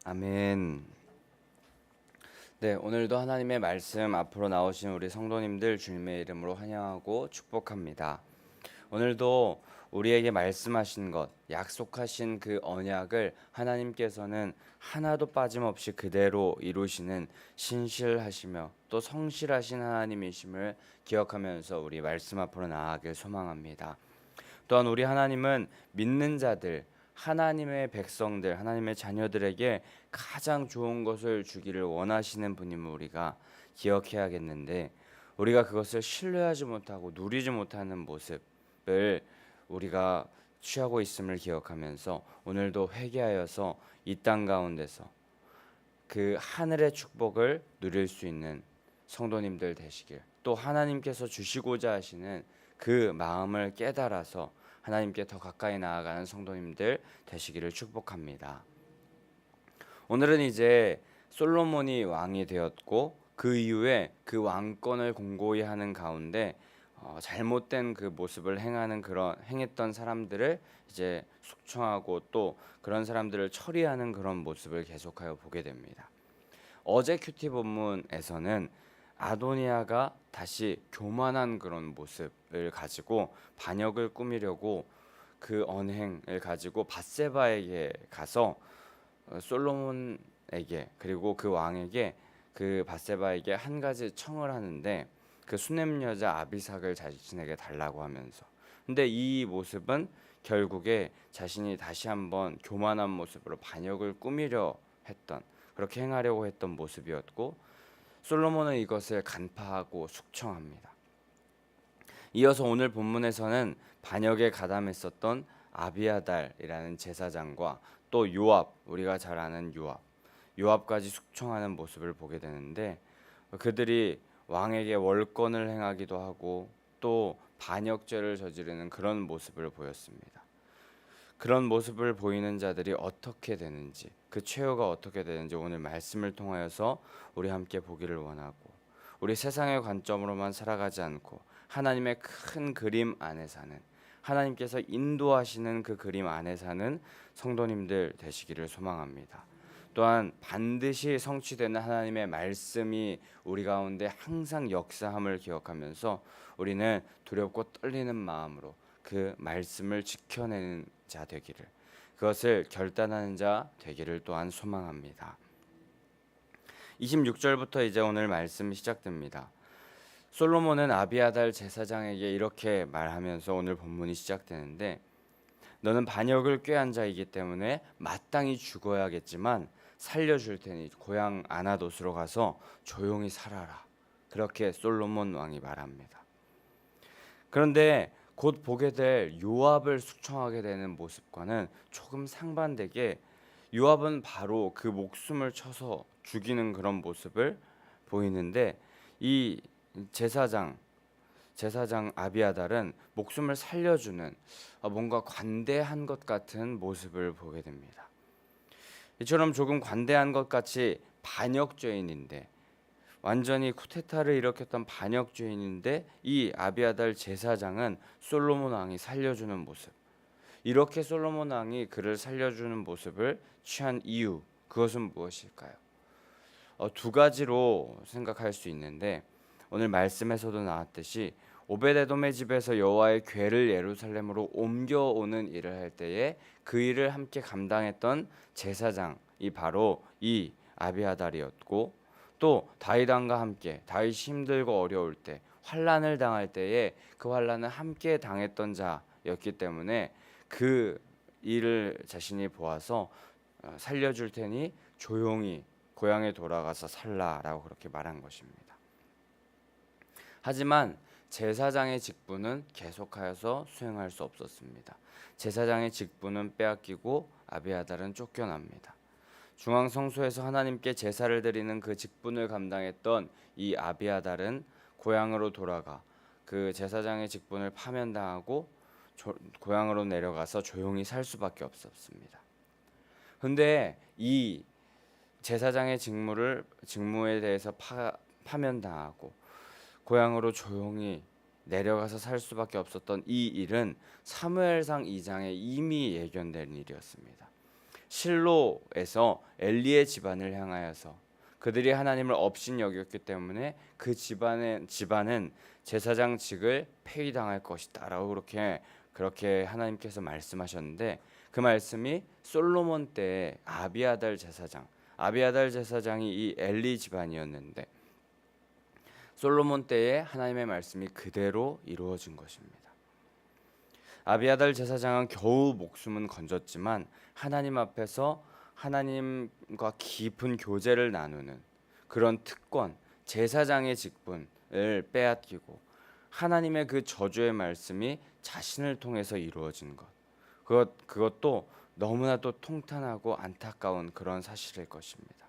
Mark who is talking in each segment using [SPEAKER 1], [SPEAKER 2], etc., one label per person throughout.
[SPEAKER 1] 아멘. 네, 오늘도 하나님의 말씀 앞으로 나오신 우리 성도님들 주님의 이름으로 환영하고 축복합니다. 오늘도 우리에게 말씀하신 것, 약속하신 그 언약을 하나님께서는 하나도 빠짐없이 그대로 이루시는 신실하시며 또 성실하신 하나님이심을 기억하면서 우리 말씀 앞으로 나아가길 소망합니다. 또한 우리 하나님은 믿는 자들, 하나님의 백성들, 하나님의 자녀들에게 가장 좋은 것을 주기를 원하시는 분임을 우리가 기억해야겠는데, 우리가 그것을 신뢰하지 못하고 누리지 못하는 모습을 우리가 취하고 있음을 기억하면서 오늘도 회개하여서 이 땅 가운데서 그 하늘의 축복을 누릴 수 있는 성도님들 되시길, 또 하나님께서 주시고자 하시는 그 마음을 깨달아서 하나님께 더 가까이 나아가는 성도님들 되시기를 축복합니다. 오늘은 이제 솔로몬이 왕이 되었고 그 이후에 그 왕권을 공고히 하는 가운데 잘못된 그 모습을 행했던 사람들을 이제 숙청하고 또 그런 사람들을 처리하는 그런 모습을 계속하여 보게 됩니다. 어제 큐티 본문에서는 아도니아가 다시 교만한 그런 모습을 가지고 반역을 꾸미려고 그 언행을 가지고 밧세바에게 가서 솔로몬에게 그리고 그 왕에게 그 밧세바에게 한 가지 청을 하는데 그 수냄 여자 아비삭을 자신에게 달라고 하면서, 근데 이 모습은 결국에 자신이 다시 한번 교만한 모습으로 반역을 꾸미려 했던, 그렇게 행하려고 했던 모습이었고, 솔로몬은 이것을 간파하고 숙청합니다. 이어서 오늘 본문에서는 반역에 가담했었던 아비아달이라는 제사장과 또 요압, 우리가 잘 아는 요압까지 숙청하는 모습을 보게 되는데, 그들이 왕에게 월권을 행하기도 하고 또 반역죄를 저지르는 그런 모습을 보였습니다. 그런 모습을 보이는 자들이 어떻게 되는지, 그 최후가 어떻게 되는지 오늘 말씀을 통하여서 우리 함께 보기를 원하고, 우리 세상의 관점으로만 살아가지 않고 하나님의 큰 그림 안에 사는, 하나님께서 인도하시는 그 그림 안에 사는 성도님들 되시기를 소망합니다. 또한 반드시 성취되는 하나님의 말씀이 우리 가운데 항상 역사함을 기억하면서 우리는 두렵고 떨리는 마음으로 그 말씀을 지켜내는 자 되기를, 그것을 결단하는 자 되기를 또한 소망합니다. 26절부터 이제 오늘 말씀이 시작됩니다. 솔로몬은 아비아달 제사장에게 이렇게 말하면서 오늘 본문이 시작되는데, 너는 반역을 꾀한 자이기 때문에 마땅히 죽어야겠지만 살려줄 테니 고향 아나돗으로 가서 조용히 살아라. 그렇게 솔로몬 왕이 말합니다. 그런데 곧 보게 될 요압을 숙청하게 되는 모습과는 조금 상반되게, 요압은 바로 그 목숨을 쳐서 죽이는 그런 모습을 보이는데, 이 제사장 아비아달은 목숨을 살려주는 뭔가 관대한 것 같은 모습을 보게 됩니다. 이처럼 조금 관대한 것 같이 반역죄인인데, 완전히 쿠데타를 일으켰던 반역죄인인데, 이 아비아달 제사장은 솔로몬 왕이 살려주는 모습, 이렇게 솔로몬 왕이 그를 살려주는 모습을 취한 이유, 그것은 무엇일까요? 두 가지로 생각할 수 있는데, 오늘 말씀에서도 나왔듯이 오베데돔의 집에서 여호와의 궤를 예루살렘으로 옮겨오는 일을 할 때에 그 일을 함께 감당했던 제사장이 바로 이 아비아달이었고, 또 다윗 왕과 함께 다윗이 힘들고 어려울 때, 환난을 당할 때에 그 환난을 함께 당했던 자였기 때문에 그 일을 자신이 보아서 살려줄 테니 조용히 고향에 돌아가서 살라라고 그렇게 말한 것입니다. 하지만 제사장의 직분은 계속하여서 수행할 수 없었습니다. 제사장의 직분은 빼앗기고 아비아달은 쫓겨납니다. 중앙성소에서 하나님께 제사를 드리는 그 직분을 감당했던 이 아비아달은 고향으로 돌아가 그 제사장의 직분을 파면당하고 고향으로 내려가서 조용히 살 수밖에 없었습니다. 근데 이 제사장의 직무에 대해서 파면당하고 고향으로 조용히 내려가서 살 수밖에 없었던 이 일은 사무엘상 2장에 이미 예견된 일이었습니다. 실로에서 엘리의 집안을 향하여서 그들이 하나님을 업신 여겼기 때문에 그 집안은 제사장직을 폐위당할 것이다라고 그렇게 하나님께서 말씀하셨는데, 그 말씀이 솔로몬 때의 아비아달 제사장이 이 엘리 집안이었는데 솔로몬 때에 하나님의 말씀이 그대로 이루어진 것입니다. 아비아달 제사장은 겨우 목숨은 건졌지만 하나님 앞에서 하나님과 깊은 교제를 나누는 그런 특권, 제사장의 직분을 빼앗기고 하나님의 그 저주의 말씀이 자신을 통해서 이루어진 것, 그것도 너무나도 통탄하고 안타까운 그런 사실일 것입니다.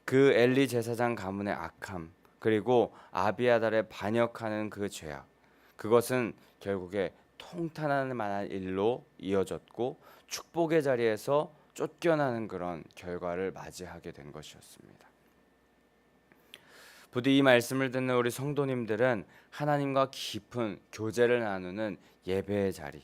[SPEAKER 1] 그 엘리 제사장 가문의 악함, 그리고 아비아달의 반역하는 그 죄악, 그것은 결국에 통탄할 만한 일로 이어졌고 축복의 자리에서 쫓겨나는 그런 결과를 맞이하게 된 것이었습니다. 부디 이 말씀을 듣는 우리 성도님들은 하나님과 깊은 교제를 나누는 예배의 자리,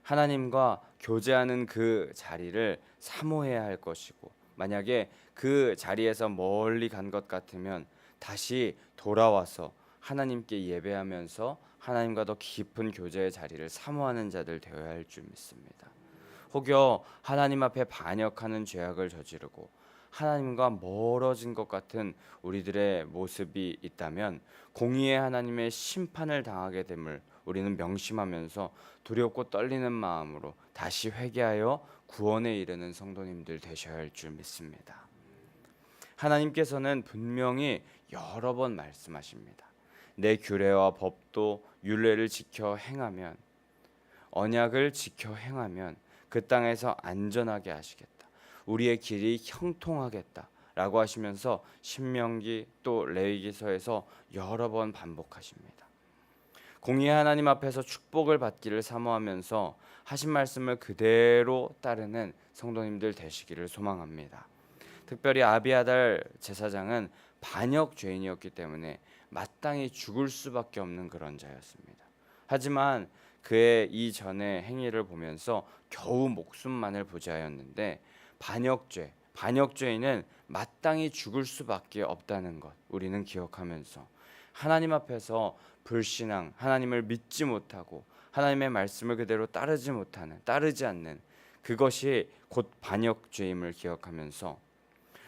[SPEAKER 1] 하나님과 교제하는 그 자리를 사모해야 할 것이고, 만약에 그 자리에서 멀리 간 것 같으면 다시 돌아와서 하나님께 예배하면서 하나님과 더 깊은 교제의 자리를 사모하는 자들 되어야 할 줄 믿습니다. 혹여 하나님 앞에 반역하는 죄악을 저지르고 하나님과 멀어진 것 같은 우리들의 모습이 있다면 공의의 하나님의 심판을 당하게 됨을 우리는 명심하면서 두렵고 떨리는 마음으로 다시 회개하여 구원에 이르는 성도님들 되셔야 할 줄 믿습니다. 하나님께서는 분명히 여러 번 말씀하십니다. 내 규례와 법도 율례를 지켜 행하면, 언약을 지켜 행하면 그 땅에서 안전하게 하시겠다. 우리의 길이 형통하겠다 라고 하시면서 신명기 또 레위기서에서 여러 번 반복하십니다. 공의의 하나님 앞에서 축복을 받기를 사모하면서 하신 말씀을 그대로 따르는 성도님들 되시기를 소망합니다. 특별히 아비아달 제사장은 반역 죄인이었기 때문에 마땅히 죽을 수밖에 없는 그런 자였습니다. 하지만 그의 이전의 행위를 보면서 겨우 목숨만을 부지하였는데 반역죄인은 마땅히 죽을 수밖에 없다는 것 우리는 기억하면서 하나님 앞에서 불신앙, 하나님을 믿지 못하고 하나님의 말씀을 그대로 따르지 않는 그것이 곧 반역죄임을 기억하면서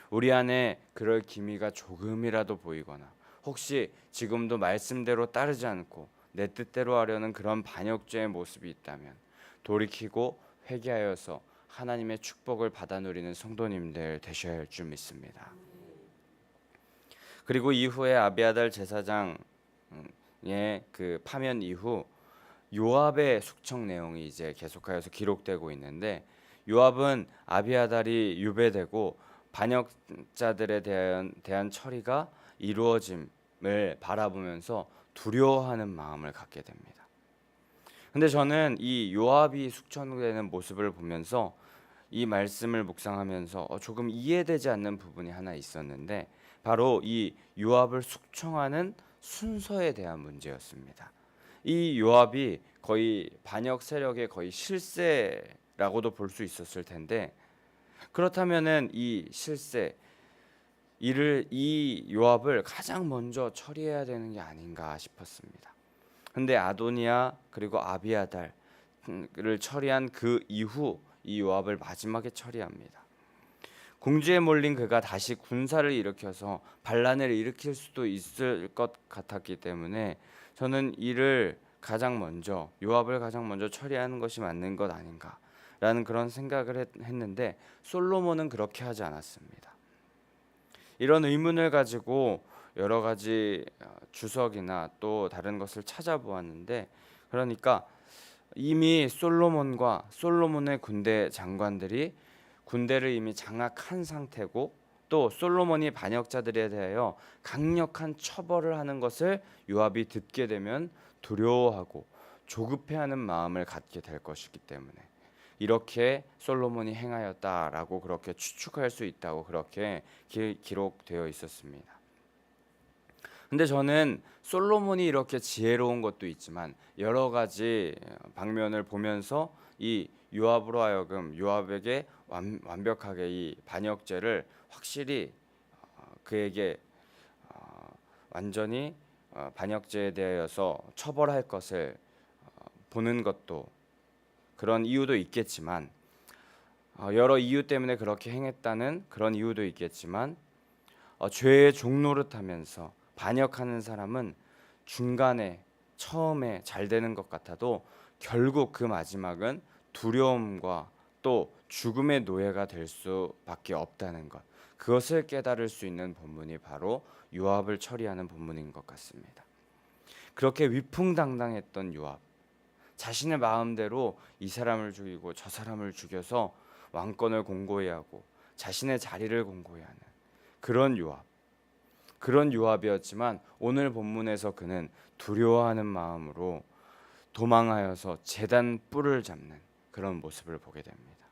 [SPEAKER 1] 우리 안에 그럴 기미가 조금이라도 보이거나 혹시 지금도 말씀대로 따르지 않고 내 뜻대로 하려는 그런 반역죄의 모습이 있다면 돌이키고 회개하여서 하나님의 축복을 받아 누리는 성도님들 되셔야 할 줄 믿습니다. 그리고 이후에 아비아달 제사장의 그 파면 이후 요압의 숙청 내용이 이제 계속하여서 기록되고 있는데, 요압은 아비아달이 유배되고 반역자들에 대한 처리가 이루어짐을 바라보면서 두려워하는 마음을 갖게 됩니다. 근데 저는 이 요압이 숙청되는 모습을 보면서 이 말씀을 묵상하면서 조금 이해되지 않는 부분이 하나 있었는데, 바로 이 요압을 숙청하는 순서에 대한 문제였습니다. 이 요압이 거의 반역 세력의 거의 실세라고도 볼 수 있었을 텐데, 그렇다면은 이 요압을 가장 먼저 처리해야 되는 게 아닌가 싶었습니다. 근데 아도니아 그리고 아비아달을 처리한 그 이후 이 요압을 마지막에 처리합니다. 궁지에 몰린 그가 다시 군사를 일으켜서 반란을 일으킬 수도 있을 것 같았기 때문에 저는 요압을 가장 먼저 처리하는 것이 맞는 것 아닌가라는 그런 생각을 했는데, 솔로몬은 그렇게 하지 않았습니다. 이런 의문을 가지고 여러 가지 주석이나 또 다른 것을 찾아보았는데, 그러니까 이미 솔로몬의 군대 장관들이 군대를 이미 장악한 상태고, 또 솔로몬이 반역자들에 대하여 강력한 처벌을 하는 것을 요압이 듣게 되면 두려워하고 조급해하는 마음을 갖게 될 것이기 때문에 이렇게 솔로몬이 행하였다라고 그렇게 추측할 수 있다고 그렇게 기록되어 있었습니다. 근데 저는 솔로몬이 이렇게 지혜로운 것도 있지만 여러 가지 방면을 보면서 이 요압으로 하여금 요압에게 완벽하게 이 반역죄를 확실히 그에게 완전히 반역죄에 대하여서 처벌할 것을 보는 것도 그런 이유도 있겠지만 여러 이유 때문에 그렇게 행했다는 그런 이유도 있겠지만 죄의 종노릇하면서 반역하는 사람은 중간에 처음에 잘 되는 것 같아도 결국 그 마지막은 두려움과 또 죽음의 노예가 될 수밖에 없다는 것, 그것을 깨달을 수 있는 본문이 바로 요압을 처리하는 본문인 것 같습니다. 그렇게 위풍당당했던 요압, 자신의 마음대로 이 사람을 죽이고 저 사람을 죽여서 왕권을 공고히 하고 자신의 자리를 공고히 하는 그런 요압이었지만 오늘 본문에서 그는 두려워하는 마음으로 도망하여서 제단 뿔을 잡는 그런 모습을 보게 됩니다.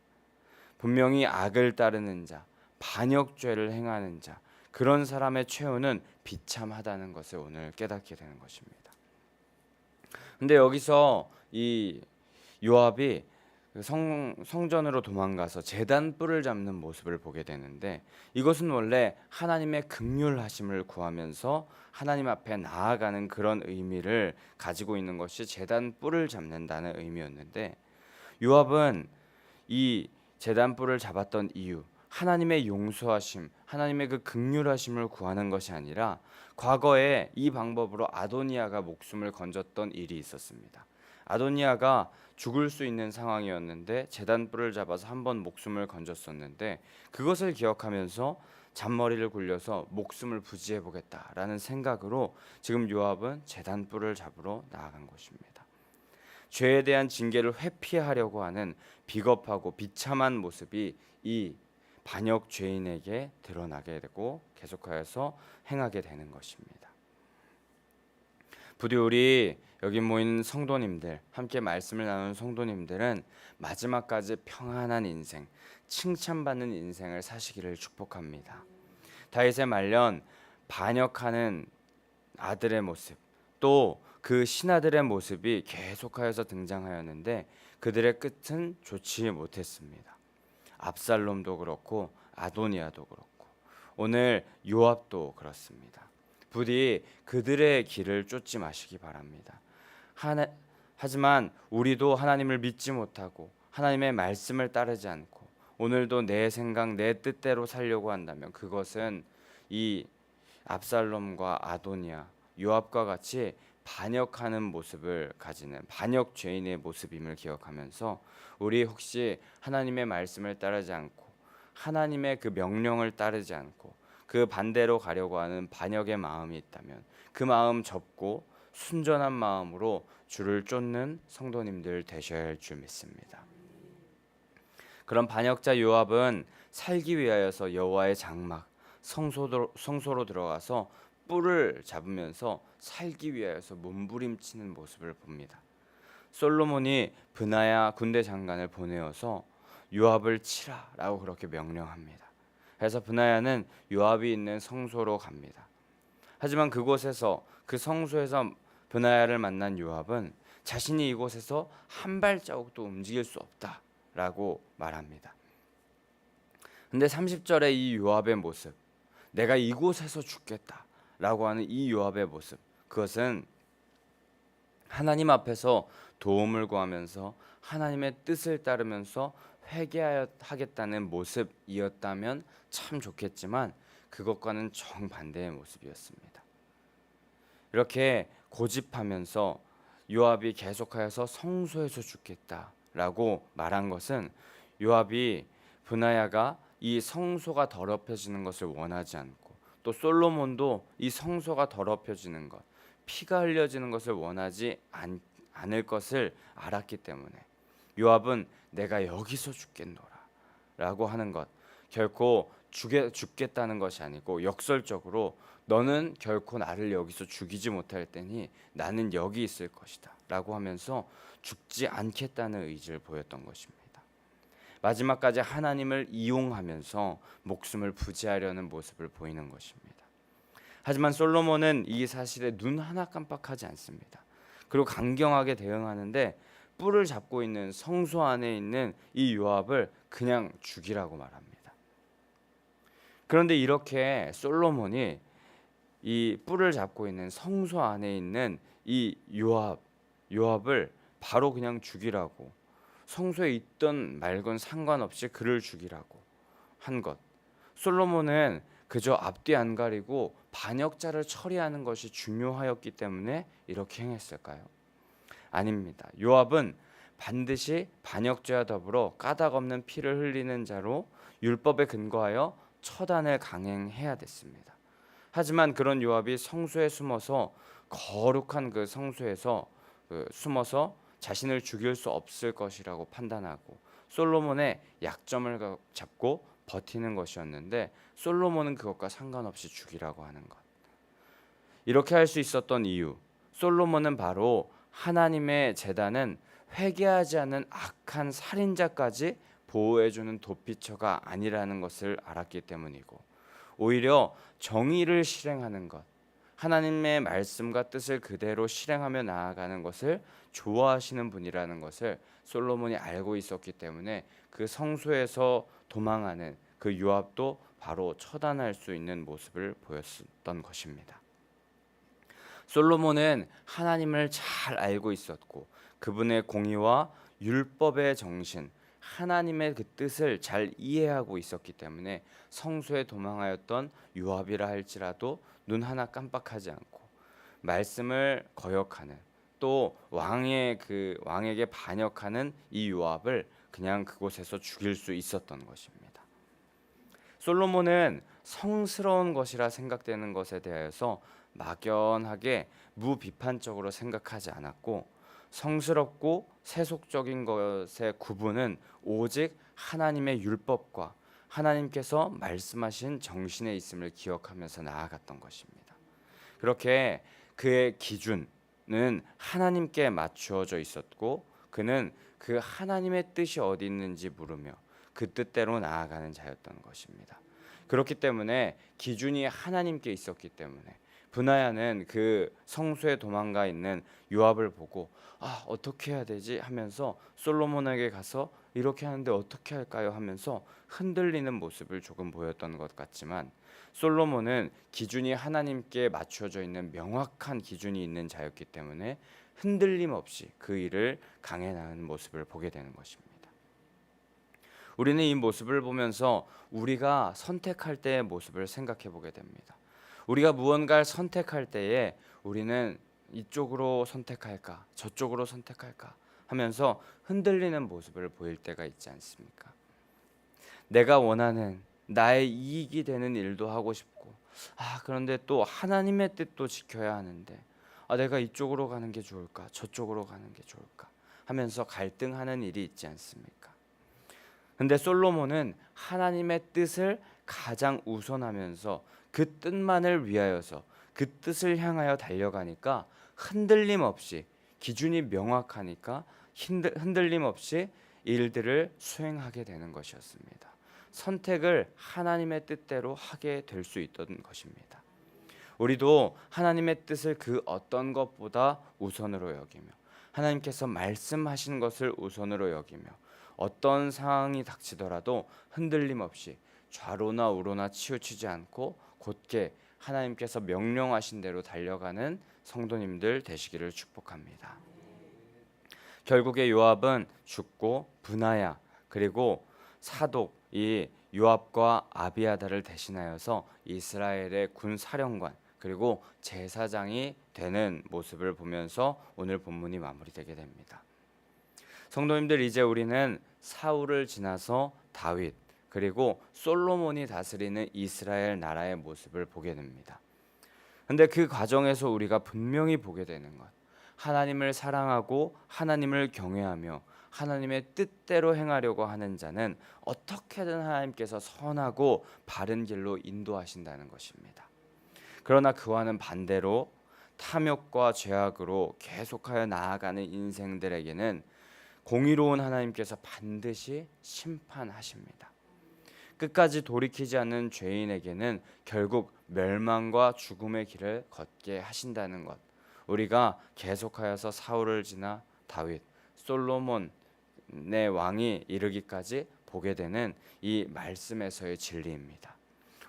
[SPEAKER 1] 분명히 악을 따르는 자, 반역죄를 행하는 자, 그런 사람의 최후는 비참하다는 것을 오늘 깨닫게 되는 것입니다. 근데 여기서 이 요압이 성전으로 도망가서 제단 뿔을 잡는 모습을 보게 되는데, 이것은 원래 하나님의 긍휼하심을 구하면서 하나님 앞에 나아가는 그런 의미를 가지고 있는 것이 제단 뿔을 잡는다는 의미였는데, 요압은 이 제단 뿔을 잡았던 이유, 하나님의 용서하심, 하나님의 그 긍휼하심을 구하는 것이 아니라 과거에 이 방법으로 아도니아가 목숨을 건졌던 일이 있었습니다. 아도니아가 죽을 수 있는 상황이었는데 제단뿔을 잡아서 한 번 목숨을 건졌었는데, 그것을 기억하면서 잔머리를 굴려서 목숨을 부지해 보겠다라는 생각으로 지금 요압은 제단뿔을 잡으러 나아간 것입니다. 죄에 대한 징계를 회피하려고 하는 비겁하고 비참한 모습이 이 반역 죄인에게 드러나게 되고 계속하여서 행하게 되는 것입니다. 부디 우리 여기 모인 성도님들, 함께 말씀을 나누는 성도님들은 마지막까지 평안한 인생, 칭찬받는 인생을 사시기를 축복합니다. 다윗의 말년 반역하는 아들의 모습, 또 그 신하들의 모습이 계속하여서 등장하였는데 그들의 끝은 좋지 못했습니다. 압살롬도 그렇고 아도니아도 그렇고 오늘 요압도 그렇습니다. 부디 그들의 길을 쫓지 마시기 바랍니다. 하지만 우리도 하나님을 믿지 못하고 하나님의 말씀을 따르지 않고 오늘도 내 생각, 내 뜻대로 살려고 한다면 그것은 이 압살롬과 아도니아, 요압과 같이 반역하는 모습을 가지는 반역 죄인의 모습임을 기억하면서 우리 혹시 하나님의 말씀을 따르지 않고 하나님의 그 명령을 따르지 않고 그 반대로 가려고 하는 반역의 마음이 있다면 그 마음 접고 순전한 마음으로 주를 쫓는 성도님들 되셔야 할 줄 믿습니다. 그런 반역자 요압은 살기 위하여서 여호와의 장막 성소로 들어가서 뿔을 잡으면서 살기 위하여서 몸부림치는 모습을 봅니다. 솔로몬이 브나야 군대 장관을 보내어서 요압을 치라라고 그렇게 명령합니다. 그래서 브나야는 요압이 있는 성소로 갑니다. 하지만 그곳에서 그 성소에서 브나야를 만난 요압은 자신이 이곳에서 한 발자국도 움직일 수 없다라고 말합니다. 근데 30절에 이 요압의 모습, 내가 이곳에서 죽겠다라고 하는 이 요압의 모습, 그것은 하나님 앞에서 도움을 구하면서 하나님의 뜻을 따르면서 회개하겠다는 모습이었다면 참 좋겠지만 그것과는 정반대의 모습이었습니다. 이렇게 고집하면서 요압이 계속하여서 성소에서 죽겠다라고 말한 것은 요압이 브나야가 이 성소가 더럽혀지는 것을 원하지 않고 또 솔로몬도 이 성소가 더럽혀지는 것, 피가 흘려지는 것을 원하지 않을 것을 알았기 때문에 요압은 내가 여기서 죽겠노라 라고 하는 것, 결코 죽겠다는 것이 아니고 역설적으로 너는 결코 나를 여기서 죽이지 못할 테니 나는 여기 있을 것이다 라고 하면서 죽지 않겠다는 의지를 보였던 것입니다. 마지막까지 하나님을 이용하면서 목숨을 부지하려는 모습을 보이는 것입니다. 하지만 솔로몬은 이 사실에 눈 하나 깜빡하지 않습니다. 그리고 강경하게 대응하는데 뿔을 잡고 있는 성소 안에 있는 이 요압을 그냥 죽이라고 말합니다. 그런데 이렇게 솔로몬이 이 뿔을 잡고 있는 성소 안에 있는 이 요압을 바로 그냥 죽이라고, 성소에 있던 말건 상관없이 그를 죽이라고 한 것. 솔로몬은 그저 앞뒤 안 가리고 반역자를 처리하는 것이 중요하였기 때문에 이렇게 행했을까요? 아닙니다. 요압은 반드시 반역죄와 더불어 까닭 없는 피를 흘리는 자로 율법에 근거하여 처단을 강행해야 됐습니다. 하지만 그런 요압이 성소에 숨어서, 거룩한 그 성소에서 숨어서 자신을 죽일 수 없을 것이라고 판단하고 솔로몬의 약점을 잡고 버티는 것이었는데, 솔로몬은 그것과 상관없이 죽이라고 하는 것. 이렇게 할 수 있었던 이유, 솔로몬은 바로 하나님의 제단은 회개하지 않는 악한 살인자까지 보호해주는 도피처가 아니라는 것을 알았기 때문이고, 오히려 정의를 실행하는 것, 하나님의 말씀과 뜻을 그대로 실행하며 나아가는 것을 좋아하시는 분이라는 것을 솔로몬이 알고 있었기 때문에 그 성소에서 도망하는 그 요압도 바로 처단할 수 있는 모습을 보였던 것입니다. 솔로몬은 하나님을 잘 알고 있었고 그분의 공의와 율법의 정신, 하나님의 그 뜻을 잘 이해하고 있었기 때문에 성소에 도망하였던 요압이라 할지라도 눈 하나 깜빡하지 않고 말씀을 거역하는, 또 왕에게 반역하는 이 요압을 그냥 그곳에서 죽일 수 있었던 것입니다. 솔로몬은 성스러운 것이라 생각되는 것에 대해서 막연하게 무비판적으로 생각하지 않았고, 성스럽고 세속적인 것의 구분은 오직 하나님의 율법과 하나님께서 말씀하신 정신에 있음을 기억하면서 나아갔던 것입니다. 그렇게 그의 기준은 하나님께 맞추어져 있었고, 그는 그 하나님의 뜻이 어디 있는지 물으며 그 뜻대로 나아가는 자였던 것입니다. 그렇기 때문에 기준이 하나님께 있었기 때문에 브나야는 그 성소에 도망가 있는 요압을 보고 어떻게 해야 되지 하면서 솔로몬에게 가서 이렇게 하는데 어떻게 할까요 하면서 흔들리는 모습을 조금 보였던 것 같지만, 솔로몬은 기준이 하나님께 맞춰져 있는 명확한 기준이 있는 자였기 때문에 흔들림 없이 그 일을 강해 나가는 모습을 보게 되는 것입니다. 우리는 이 모습을 보면서 우리가 선택할 때의 모습을 생각해 보게 됩니다. 우리가 무언가를 선택할 때에 우리는 이쪽으로 선택할까 저쪽으로 선택할까 하면서 흔들리는 모습을 보일 때가 있지 않습니까? 내가 원하는 나의 이익이 되는 일도 하고 싶고, 그런데 또 하나님의 뜻도 지켜야 하는데 내가 이쪽으로 가는 게 좋을까 저쪽으로 가는 게 좋을까 하면서 갈등하는 일이 있지 않습니까? 근데 솔로몬은 하나님의 뜻을 가장 우선하면서 그 뜻만을 위하여서 그 뜻을 향하여 달려가니까 흔들림 없이, 기준이 명확하니까 흔들림 없이 일들을 수행하게 되는 것이었습니다. 선택을 하나님의 뜻대로 하게 될 수 있던 것입니다. 우리도 하나님의 뜻을 그 어떤 것보다 우선으로 여기며 하나님께서 말씀하신 것을 우선으로 여기며 어떤 상황이 닥치더라도 흔들림 없이 좌로나 우로나 치우치지 않고 곧게 하나님께서 명령하신 대로 달려가는 성도님들 되시기를 축복합니다. 결국에 요압은 죽고 브나야 그리고 사독 이 요압과 아비아다를 대신하여서 이스라엘의 군 사령관 그리고 제사장이 되는 모습을 보면서 오늘 본문이 마무리되게 됩니다. 성도님들, 이제 우리는 사울을 지나서 다윗 그리고 솔로몬이 다스리는 이스라엘 나라의 모습을 보게 됩니다. 근데 그 과정에서 우리가 분명히 보게 되는 것, 하나님을 사랑하고 하나님을 경외하며 하나님의 뜻대로 행하려고 하는 자는 어떻게든 하나님께서 선하고 바른 길로 인도하신다는 것입니다. 그러나 그와는 반대로 탐욕과 죄악으로 계속하여 나아가는 인생들에게는 공의로운 하나님께서 반드시 심판하십니다. 끝까지 돌이키지 않는 죄인에게는 결국 멸망과 죽음의 길을 걷게 하신다는 것, 우리가 계속하여서 사울을 지나 다윗, 솔로몬의 왕이 이르기까지 보게 되는 이 말씀에서의 진리입니다.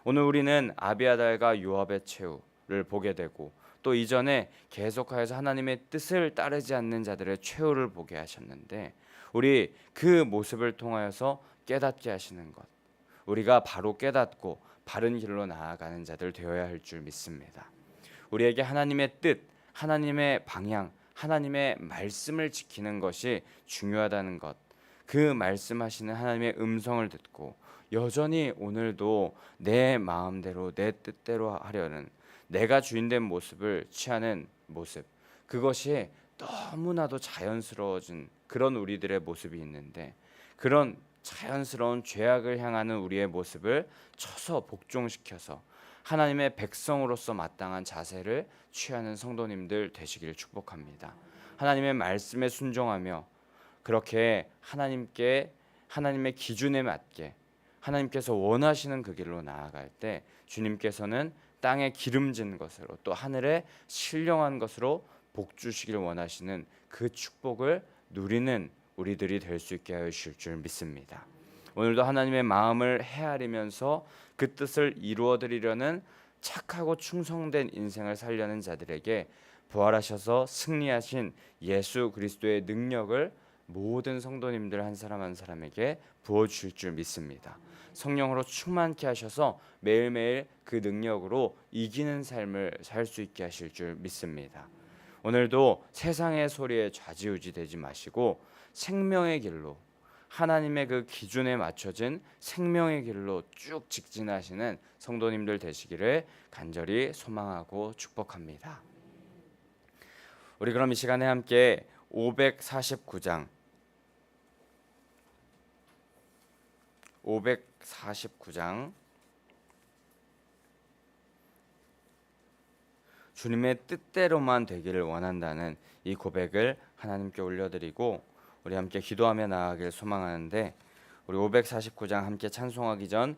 [SPEAKER 1] 오늘 우리는 아비아달과 요압의 최후를 보게 되고 또 이전에 계속하여서 하나님의 뜻을 따르지 않는 자들의 최후를 보게 하셨는데 우리 그 모습을 통하여서 깨닫게 하시는 것, 우리가 바로 깨닫고 바른 길로 나아가는 자들 되어야 할 줄 믿습니다. 우리에게 하나님의 뜻, 하나님의 방향, 하나님의 말씀을 지키는 것이 중요하다는 것, 그 말씀하시는 하나님의 음성을 듣고 여전히 오늘도 내 마음대로 내 뜻대로 하려는 내가 주인된 모습을 취하는 모습, 그것이 너무나도 자연스러워진 그런 우리들의 모습이 있는데 그런 자연스러운 죄악을 향하는 우리의 모습을 쳐서 복종시켜서 하나님의 백성으로서 마땅한 자세를 취하는 성도님들 되시기를 축복합니다. 하나님의 말씀에 순종하며 그렇게 하나님의 기준에 맞게 하나님께서 원하시는 그 길로 나아갈 때 주님께서는 땅에 기름진 것으로 또 하늘에 신령한 것으로 복 주시길 원하시는 그 축복을 누리는 우리들이 될 수 있게 하실 줄 믿습니다. 오늘도 하나님의 마음을 헤아리면서 그 뜻을 이루어드리려는 착하고 충성된 인생을 살려는 자들에게 부활하셔서 승리하신 예수 그리스도의 능력을 모든 성도님들 한 사람 한 사람에게 부어주실 줄 믿습니다. 성령으로 충만케 하셔서 매일매일 그 능력으로 이기는 삶을 살 수 있게 하실 줄 믿습니다. 오늘도 세상의 소리에 좌지우지 되지 마시고 생명의 길로 하나님의 그 기준에 맞춰진 생명의 길로 쭉 직진하시는 성도님들 되시기를 간절히 소망하고 축복합니다. 우리 그럼 이 시간에 함께 549장 주님의 뜻대로만 되기를 원한다는 이 고백을 하나님께 올려드리고 우리 함께 기도하며 나아가길 소망하는데 우리 549장 함께 찬송하기 전